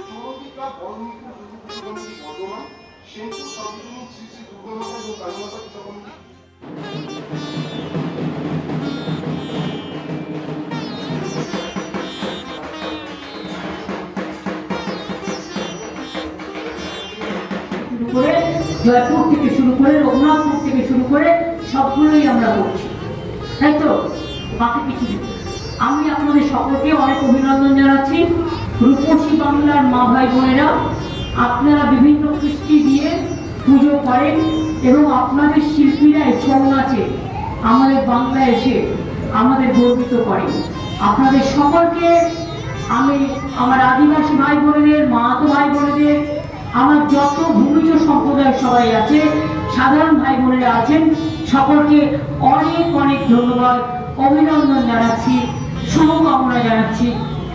চৌরঙ্গিকা বড়মিপুর Durga Puja committee Bardhaman, Senpur সর্বজনীন শ্রী শ্রী দুর্গামাতা এবং কালীমাতা পূজা committee. Jaipur থেকে শুরু করে রঘুনাথপুর থেকে শুরু করে সবগুলোই আমরা করছি, তাই তো? বাকি কিছু আমি আপনাদের সকলকে অনেক অভিনন্দন জানাচ্ছি। রূপসী বাংলার মা ভাই বোনেরা, আপনারা বিভিন্ন কৃষ্টি দিয়ে পুজো করেন এবং আপনাদের শিল্পীরা ছৌ নাচে আমাদের বাংলায় এসে আমাদের গর্বিত করেন। আপনাদের সকলকে আমি আমার আদিবাসী ভাই বোনেদের, মাহাতো ভাই বোনেদের, আমার যত ভূমিজ সম্প্রদায়ের সবাই আছে, সাধারণ ভাই বোনেরা আছেন, সকলকে অনেক অনেক ধন্যবাদ, অভিনন্দন জানাচ্ছি, শুভকামনা জানাচ্ছি।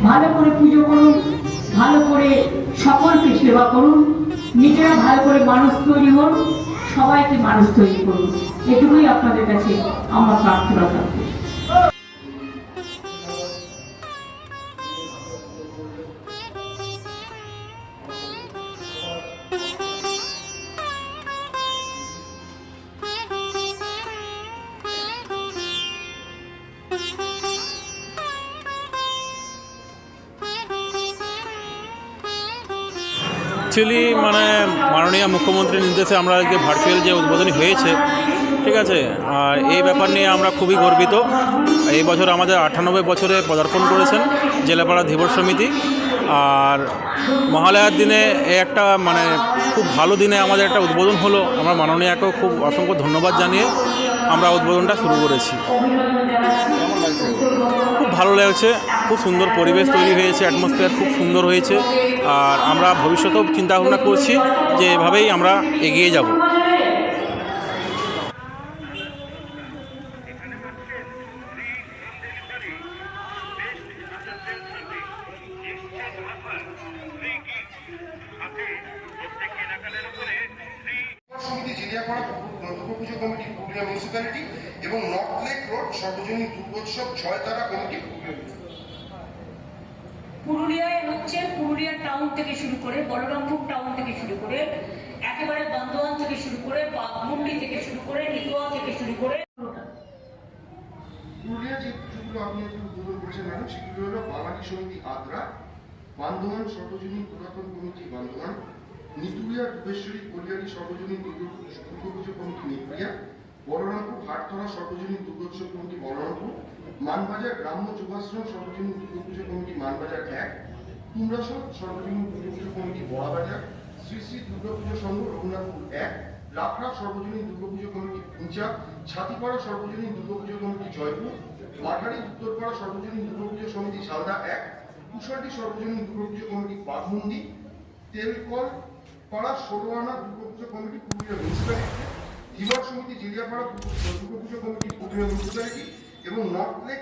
ভালো করে পুজো করুন, ভালো করে সকলকে সেবা করুন, নিজেরা ভালো করে মানুষ তৈরি হন, সবাইকে মানুষ তৈরি করুন। এটুকুই আপনাদের কাছে আমার প্রার্থনা থাকবে। অ্যাকচুয়ালি মাননীয় মুখ্যমন্ত্রীর নির্দেশে আমরা আজকে ভার্চুয়াল যে উদ্বোধনী হয়েছে, ঠিক আছে, আর এই ব্যাপার নিয়ে আমরা খুবই গর্বিত। এই বছর আমাদের 98 বছরে পদার্পণ করেছেন জেলাপাড়া ধীবর সমিতি। আর মহালয়ার দিনে একটা খুব ভালো দিনে আমাদের একটা উদ্বোধন হলো। আমরা মাননীয়াকেও খুব অসংখ্য ধন্যবাদ জানিয়ে আমরা উদ্বোধনটা শুরু করেছি। খুব ভালো লাগছে, খুব সুন্দর পরিবেশ তৈরি হয়েছে, অ্যাটমসফিয়ার খুব সুন্দর হয়েছে। আর আমরা ভবিষ্যতেও চিন্তাভাবনা করছি যে এভাবেই আমরা এগিয়ে যাব। সমিতি জিলিয়াপাড়া দুর্গাপুজো কমিটি পুরুলিয়া মিউনিসিপ্যালিটি এবং নর্থ লেক রোড সর্বজনীন দুর্গোৎসব 6 তারা কমিটি পুরুলিয়ায় হচ্ছে পুরুলিয়া টাউন থেকে শুরু করে বলরামপুর টাউন থেকে শুরু করে একেবারে বন্ধওয়ান থেকে শুরু করে বাঘমুন্ডি থেকে শুরু করে নিকোয়া থেকে শুরু করে পুরুলিয়া যে পুজোগুলো আপনি উদ্বোধন করেছেন ম্যাডাম, সেগুলো হলো বাঙালি সমিতি আদ্রা, বান্ধবান সর্বজনীন পুরাতন কমিটি বান্ধবান, নিতুলিয়া দুবেশ্বরী কলিয়ারি সর্বজনীন দুর্গাপুজো কমিটি নিতুলিয়া, বলরামপুর হাটতলা সর্বজনীন দুর্গোৎসব কমিটি বলরামপুর, মানবাজার গ্রাম্য যুবাশ্রম সর্বজনীন দুর্গাপুজো কমিটি মানবাজার 1, কুমড়াসর সর্বজনীন দুর্গাপুজো কমিটি বড়াবাজার, শ্রী শ্রী দুর্গাপুজো সংঘ রঘুনাথপুর 1, লাখড়া সর্বজনীন দুর্গাপুজো কমিটি পুঞ্চা, ছাতিপাড়া সর্বজনীন দুর্গাপুজো কমিটি জয়পুর, মাঠারি উত্তরপাড়া সর্বজনীন দুর্গাপুজো সমিতি ঝালদা 1, কুশাটি সর্বজনীন দুর্গাপুজো কমিটি বাঘমুন্ডি, তেলকল পাড়া ষোলোয়ানা দুর্গাপুজো কমিটি পুরুলিয়া মিউনিসিপ্যালিটি, ধীবর সমিতি জিলিয়াপাড়া দুর্গাপুজো কমিটি পুরুলিয়া মিউনিসিপ্যালিটি এবং নর্থ লেক